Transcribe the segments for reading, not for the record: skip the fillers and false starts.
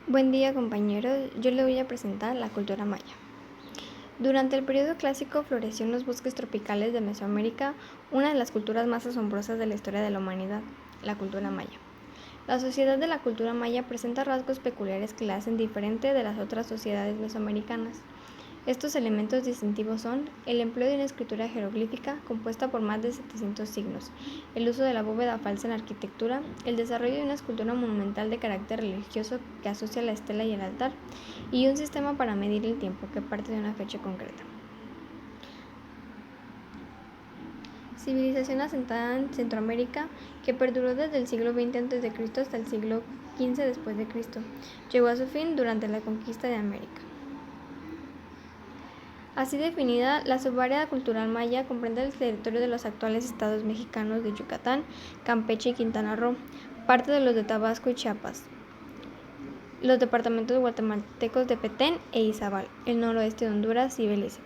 Buen día, compañeros. Yo les voy a presentar la cultura maya. Durante el periodo clásico floreció en los bosques tropicales de Mesoamérica una de las culturas más asombrosas de la historia de la humanidad, la cultura maya. La sociedad de la cultura maya presenta rasgos peculiares que la hacen diferente de las otras sociedades mesoamericanas. Estos elementos distintivos son el empleo de una escritura jeroglífica compuesta por más de 700 signos, el uso de la bóveda falsa en la arquitectura, el desarrollo de una escultura monumental de carácter religioso que asocia la estela y el altar, y un sistema para medir el tiempo que parte de una fecha concreta. Civilización asentada en Centroamérica que perduró desde el siglo XX a.C. hasta el siglo XV después de Cristo, llegó a su fin durante la conquista de América. Así definida, la subárea cultural maya comprende el territorio de los actuales estados mexicanos de Yucatán, Campeche y Quintana Roo, parte de los de Tabasco y Chiapas, los departamentos guatemaltecos de Petén e Izabal, el noroeste de Honduras y Belice.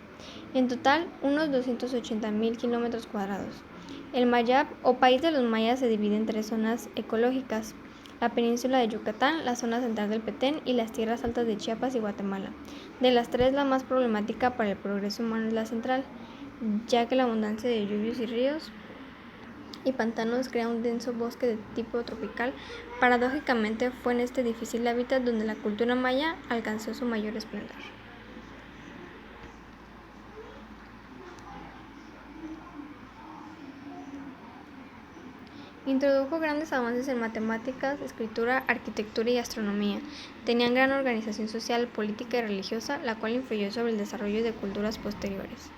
En total, unos 280,000 kilómetros cuadrados. El Mayab, o país de los mayas, se divide en tres zonas ecológicas: la península de Yucatán, la zona central del Petén y las tierras altas de Chiapas y Guatemala. De las tres, la más problemática para el progreso humano es la central, ya que la abundancia de lluvias y ríos y pantanos crea un denso bosque de tipo tropical. Paradójicamente, fue en este difícil hábitat donde la cultura maya alcanzó su mayor esplendor. Introdujo grandes avances en matemáticas, escritura, arquitectura y astronomía. Tenían gran organización social, política y religiosa, la cual influyó sobre el desarrollo de culturas posteriores.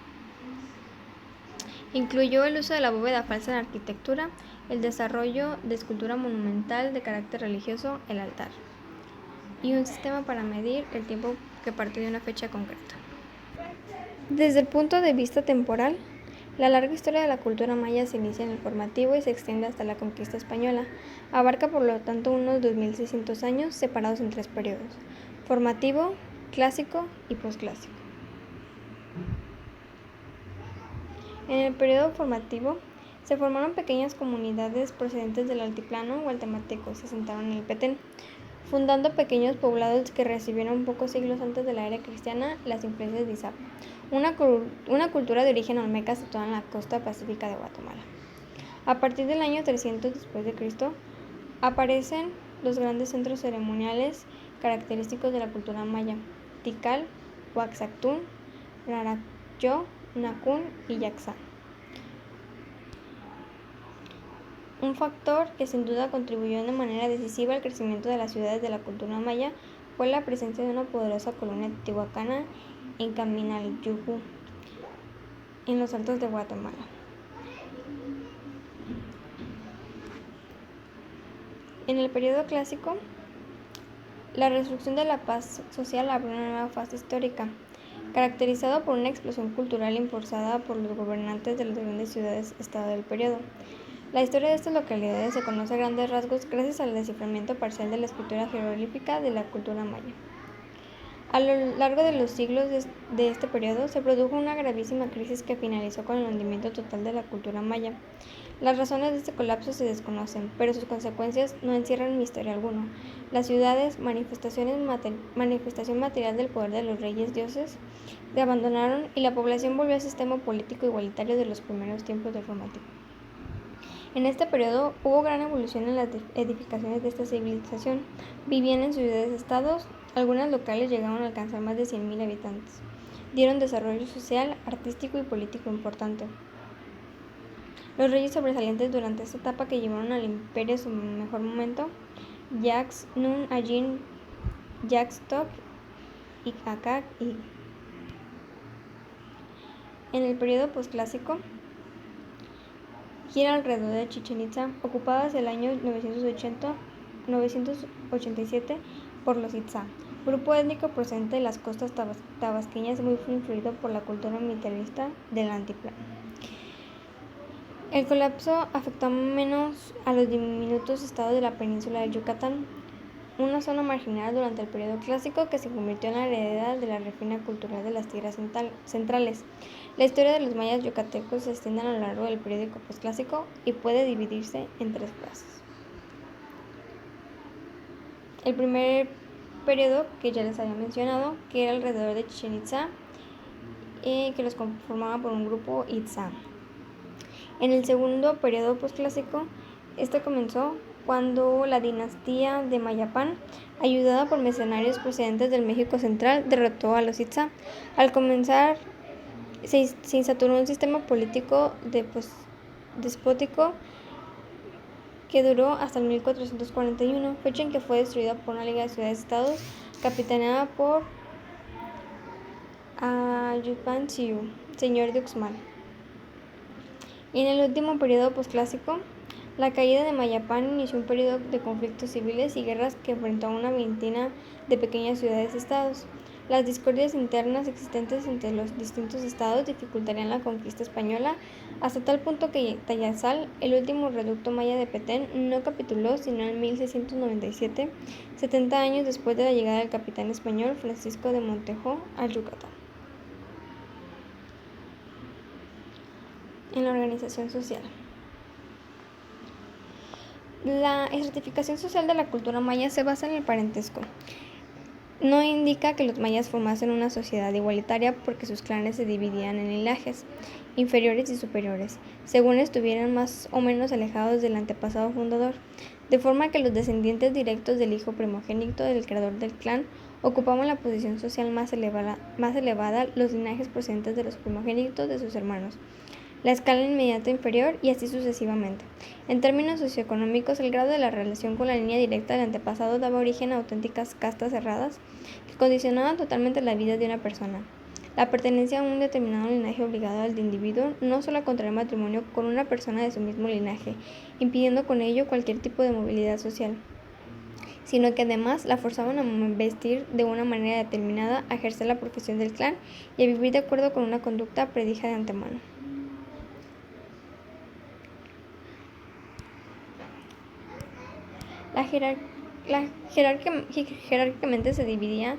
Incluyó el uso de la bóveda falsa en la arquitectura, el desarrollo de escultura monumental de carácter religioso, el altar, y un sistema para medir el tiempo que parte de una fecha concreta. Desde el punto de vista temporal, la larga historia de la cultura maya se inicia en el formativo y se extiende hasta la conquista española. Abarca por lo tanto unos 2600 años separados en tres periodos: formativo, clásico y posclásico. En el periodo formativo se formaron pequeñas comunidades procedentes del altiplano guatemalteco, se asentaron en el Petén, fundando pequeños poblados que recibieron pocos siglos antes de la era cristiana las influencias de Izapa, una cultura de origen olmeca situada en la costa pacífica de Guatemala. A partir del año 300 después de Cristo aparecen los grandes centros ceremoniales característicos de la cultura maya: Tikal, Huaxactún, Raracyo, Nacún y Yaxán. Un factor que sin duda contribuyó de manera decisiva al crecimiento de las ciudades de la cultura maya fue la presencia de una poderosa colonia teotihuacana en Caminalyuhu, en los altos de Guatemala. En el periodo clásico, la resurrección de la paz social abrió una nueva fase histórica, caracterizada por una explosión cultural impulsada por los gobernantes de las grandes ciudades-estado del periodo. La historia de estas localidades se conoce a grandes rasgos gracias al desciframiento parcial de la escritura jeroglífica de la cultura maya. A lo largo de los siglos de este periodo se produjo una gravísima crisis que finalizó con el hundimiento total de la cultura maya. Las razones de este colapso se desconocen, pero sus consecuencias no encierran misterio alguno. Las ciudades, manifestación material del poder de los reyes dioses, se abandonaron y la población volvió al sistema político igualitario de los primeros tiempos del formativo. En este periodo hubo gran evolución en las edificaciones de esta civilización. Vivían en ciudades-estados, algunas locales llegaron a alcanzar más de 100,000 habitantes. Dieron desarrollo social, artístico y político importante. Los reyes sobresalientes durante esta etapa que llevaron al imperio a su mejor momento: Yax Nun Ajin, Yaxtok y Akak y. En el periodo posclásico gira alrededor de Chichén Itzá, ocupada desde el año 987 por los Itzá, grupo étnico procedente de las costas tabasqueñas muy influido por la cultura militarista del altiplano. El colapso afectó menos a los diminutos estados de la península de Yucatán, una zona marginal durante el periodo clásico que se convirtió en la heredera de la refinada cultural de las tierras centrales. La historia de los mayas yucatecos se extiende a lo largo del periodo posclásico y puede dividirse en tres fases. El primer periodo que ya les había mencionado, que era alrededor de Chichén Itzá, que los conformaba por un grupo Itzá. En el segundo periodo posclásico, este comenzó cuando la dinastía de Mayapán, ayudada por mercenarios procedentes del México Central, derrotó a los Itzá. Al comenzar, se insaturó un sistema político despótico que duró hasta el 1441, fecha en que fue destruida por una liga de ciudades-estados capitaneada por Ayutthaya Siu, señor de Uxmal. Y en el último periodo posclásico, la caída de Mayapán inició un periodo de conflictos civiles y guerras que enfrentó a una veintena de pequeñas ciudades-estados. Las discordias internas existentes entre los distintos estados dificultarían la conquista española hasta tal punto que Tayasal, el último reducto maya de Petén, no capituló sino en 1697, 70 años después de la llegada del capitán español Francisco de Montejo al Yucatán. En la organización social. La estratificación social de la cultura maya se basa en el parentesco. No indica que los mayas formasen una sociedad igualitaria porque sus clanes se dividían en linajes inferiores y superiores, según estuvieran más o menos alejados del antepasado fundador, de forma que los descendientes directos del hijo primogénito del creador del clan ocupaban la posición social más elevada los linajes procedentes de los primogénitos de sus hermanos, la escala inmediata inferior y así sucesivamente. En términos socioeconómicos, el grado de la relación con la línea directa del antepasado daba origen a auténticas castas cerradas que condicionaban totalmente la vida de una persona. La pertenencia a un determinado linaje obligaba al individuo no solo a contraer matrimonio con una persona de su mismo linaje, impidiendo con ello cualquier tipo de movilidad social, sino que además la forzaban a vestir de una manera determinada, a ejercer la profesión del clan y a vivir de acuerdo con una conducta predija de antemano. Jerárquicamente se dividía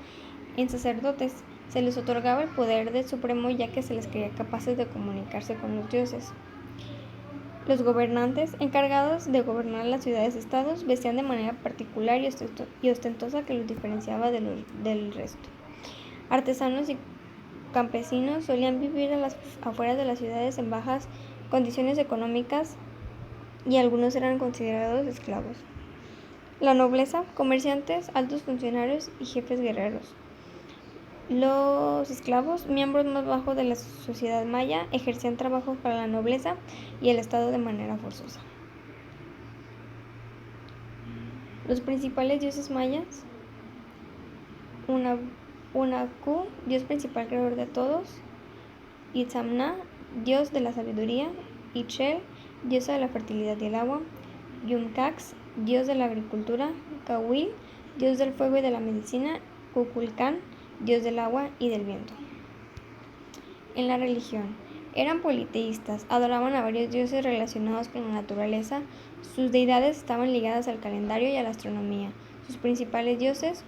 en sacerdotes. Se les otorgaba el poder del supremo ya que se les creía capaces de comunicarse con los dioses. Los gobernantes, encargados de gobernar las ciudades-estados, vestían de manera particular y ostentosa que los diferenciaba del resto. Artesanos y campesinos solían vivir a las afueras de las ciudades en bajas condiciones económicas y algunos eran considerados esclavos. La nobleza, comerciantes, altos funcionarios y jefes guerreros. Los esclavos, miembros más bajos de la sociedad maya, ejercían trabajos para la nobleza y el Estado de manera forzosa. Los principales dioses mayas: Unacu, dios principal creador de todos; Itzamna, dios de la sabiduría; Ixchel, diosa de la fertilidad y el agua; Yumcax, dios de la agricultura; Cahuil, dios del fuego y de la medicina; Cuculcán, dios del agua y del viento. En la religión, eran politeístas, adoraban a varios dioses relacionados con la naturaleza, sus deidades estaban ligadas al calendario y a la astronomía, sus principales dioses,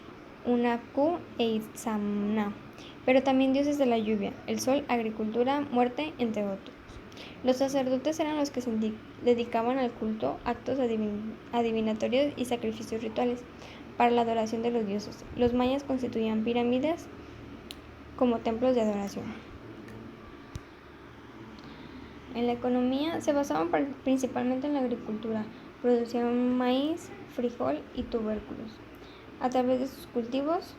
Unacu e Itzamna, pero también dioses de la lluvia, el sol, agricultura, muerte, entre otros. Los sacerdotes eran los que se dedicaban al culto, actos adivinatorios y sacrificios rituales para la adoración de los dioses. Los mayas constituían pirámides como templos de adoración. En la economía se basaban principalmente en la agricultura, producían maíz, frijol y tubérculos. A través de sus cultivos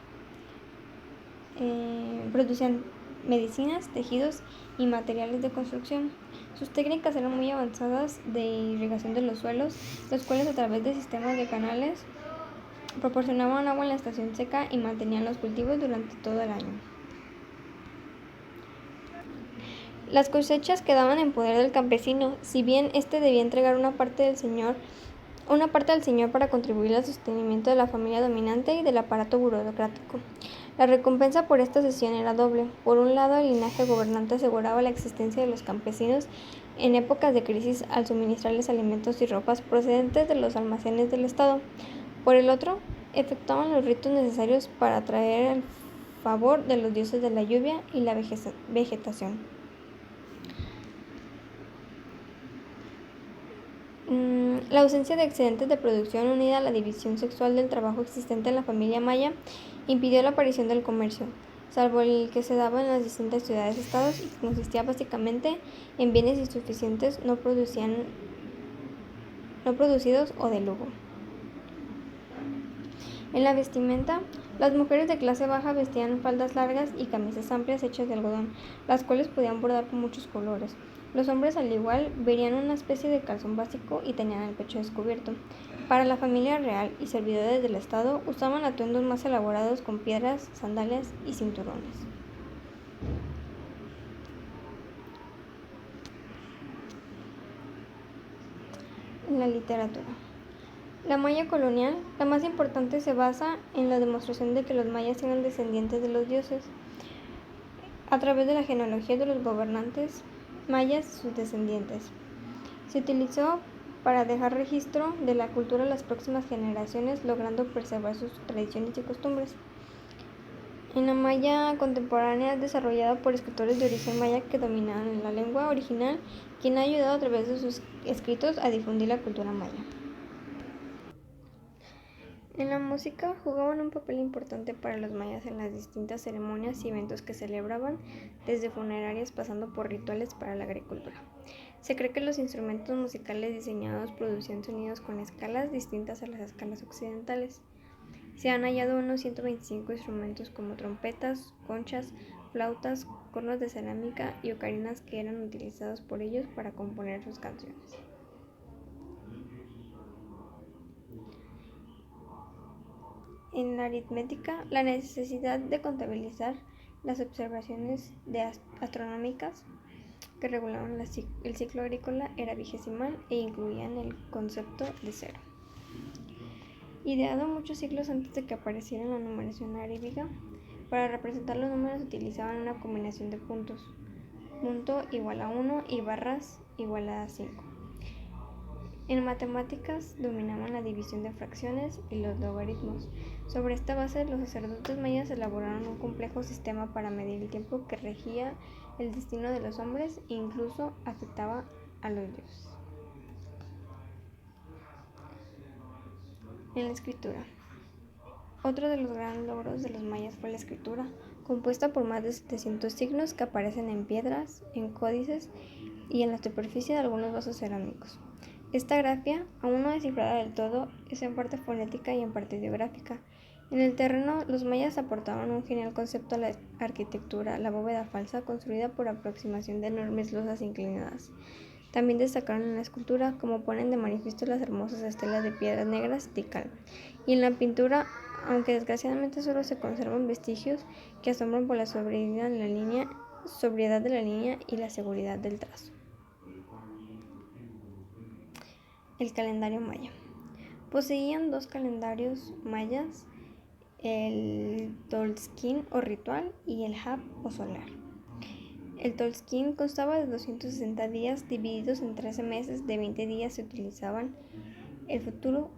producían medicinas, tejidos y materiales de construcción. Sus técnicas eran muy avanzadas de irrigación de los suelos, los cuales a través de sistemas de canales proporcionaban agua en la estación seca y mantenían los cultivos durante todo el año. Las cosechas quedaban en poder del campesino, si bien éste debía entregar una parte al señor para contribuir al sostenimiento de la familia dominante y del aparato burocrático. La recompensa por esta cesión era doble. Por un lado, el linaje gobernante aseguraba la existencia de los campesinos en épocas de crisis al suministrarles alimentos y ropas procedentes de los almacenes del Estado. Por el otro, efectuaban los ritos necesarios para atraer el favor de los dioses de la lluvia y la vegetación. La ausencia de excedentes de producción unida a la división sexual del trabajo existente en la familia maya impidió la aparición del comercio, salvo el que se daba en las distintas ciudades-estados y que consistía básicamente en bienes insuficientes no producidos o de lujo. En la vestimenta, las mujeres de clase baja vestían faldas largas y camisas amplias hechas de algodón, las cuales podían bordar con muchos colores. Los hombres, al igual, verían una especie de calzón básico y tenían el pecho descubierto. Para la familia real y servidores del Estado, usaban atuendos más elaborados con piedras, sandalias y cinturones. En la literatura. La maya colonial, la más importante, se basa en la demostración de que los mayas eran descendientes de los dioses, a través de la genealogía de los gobernantes mayas y sus descendientes. Se utilizó para dejar registro de la cultura a las próximas generaciones, logrando preservar sus tradiciones y costumbres. En la maya contemporánea, desarrollada por escritores de origen maya que dominaban la lengua original, quien ha ayudado a través de sus escritos a difundir la cultura maya. En la música jugaban un papel importante para los mayas en las distintas ceremonias y eventos que celebraban, desde funerarias pasando por rituales para la agricultura. Se cree que los instrumentos musicales diseñados producían sonidos con escalas distintas a las escalas occidentales. Se han hallado unos 125 instrumentos como trompetas, conchas, flautas, cornos de cerámica y ocarinas que eran utilizados por ellos para componer sus canciones. En la aritmética, la necesidad de contabilizar las observaciones astronómicas que regulaban el ciclo agrícola era vigesimal e incluían el concepto de cero. Ideado muchos siglos antes de que apareciera la numeración arábiga, para representar los números utilizaban una combinación de puntos, punto igual a 1 y barras igual a 5. En matemáticas dominaban la división de fracciones y los logaritmos. Sobre esta base, los sacerdotes mayas elaboraron un complejo sistema para medir el tiempo que regía el destino de los hombres e incluso afectaba a los dioses. En la escritura. Otro de los grandes logros de los mayas fue la escritura, compuesta por más de 700 signos que aparecen en piedras, en códices y en la superficie de algunos vasos cerámicos. Esta grafía, aún no descifrada del todo, es en parte fonética y en parte ideográfica. En el terreno, los mayas aportaban un genial concepto a la arquitectura, la bóveda falsa, construida por aproximación de enormes losas inclinadas. También destacaron en la escultura, como ponen de manifiesto las hermosas estelas de piedras negras y cal. Y en la pintura, aunque desgraciadamente solo se conservan vestigios que asombran por la sobriedad de la línea y la seguridad del trazo. El calendario maya. Poseían dos calendarios mayas, el Tzolk'in o ritual y el Hab o solar. El Tzolk'in constaba de 260 días divididos en 13 meses de 20 días. Se utilizaba el futuro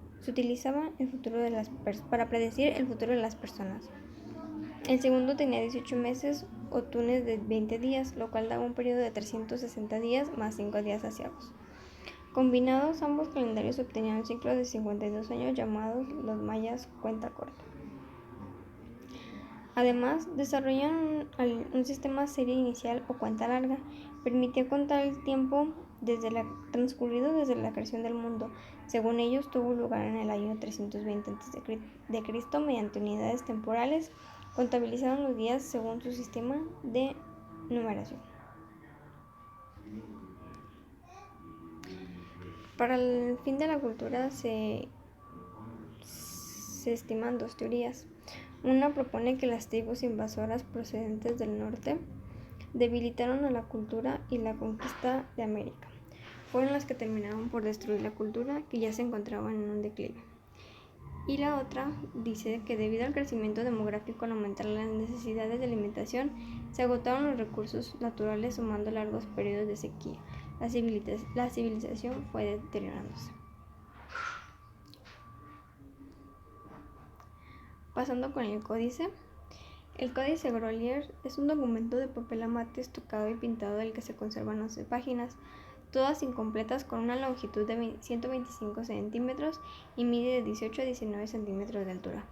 para predecir el futuro de las personas. El segundo tenía 18 meses o tunes de 20 días, lo cual daba un periodo de 360 días más 5 días aciagos. Combinados, ambos calendarios obtenían un ciclo de 52 años llamados los mayas cuenta corta. Además, desarrollaron un sistema serie inicial o cuenta larga. Permitía contar el tiempo transcurrido desde la creación del mundo. Según ellos, tuvo lugar en el año 320 a.C. mediante unidades temporales. Contabilizaban los días según su sistema de numeración. Para el fin de la cultura se estiman dos teorías. Una propone que las tribus invasoras procedentes del norte debilitaron a la cultura y la conquista de América. Fueron las que terminaron por destruir la cultura, que ya se encontraba en un declive. Y la otra dice que debido al crecimiento demográfico al aumentar las necesidades de alimentación, se agotaron los recursos naturales sumando largos periodos de sequía. La civilización fue deteriorándose. Pasando con el códice. El Códice Grolier es un documento de papel amate estucado y pintado del que se conservan 11 páginas. todas incompletas, con una longitud de 125 centímetros y mide de 18 a 19 centímetros de altura.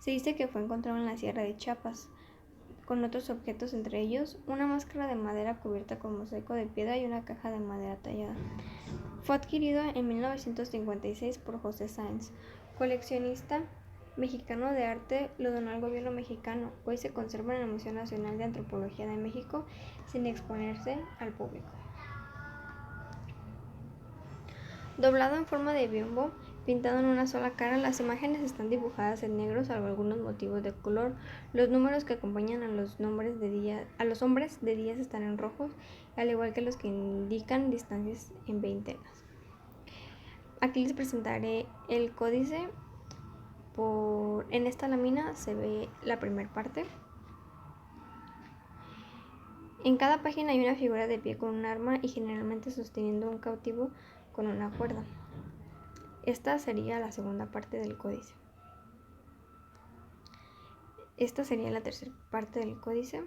Se dice que fue encontrado en la Sierra de Chiapas, con otros objetos, entre ellos una máscara de madera cubierta con mosaico de piedra y una caja de madera tallada. Fue adquirido en 1956 por José Sáenz, coleccionista mexicano de arte. Lo donó al gobierno mexicano. Hoy se conserva en el Museo Nacional de Antropología de México sin exponerse al público. Doblado en forma de biombo, pintado en una sola cara, las imágenes están dibujadas en negro, salvo algunos motivos de color. Los números que acompañan a los hombres de días están en rojos, al igual que los que indican distancias en veintenas. Aquí les presentaré el códice. En esta lámina se ve la primera parte. En cada página hay una figura de pie con un arma y generalmente sosteniendo un cautivo con una cuerda. Esta sería la segunda parte del códice. Esta sería la tercera parte del códice.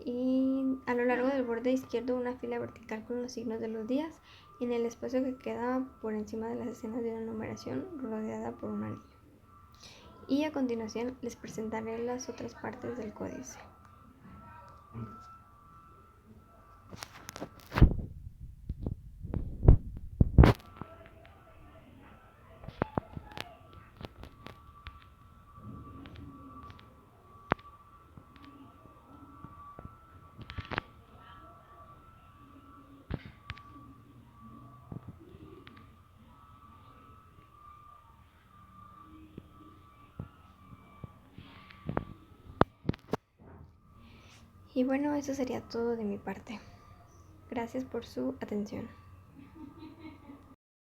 Y a lo largo del borde izquierdo una fila vertical con los signos de los días, y en el espacio que queda por encima de las escenas de una numeración rodeada por un anillo. Y a continuación les presentaré las otras partes del códice. Y bueno, eso sería todo de mi parte. Gracias por su atención.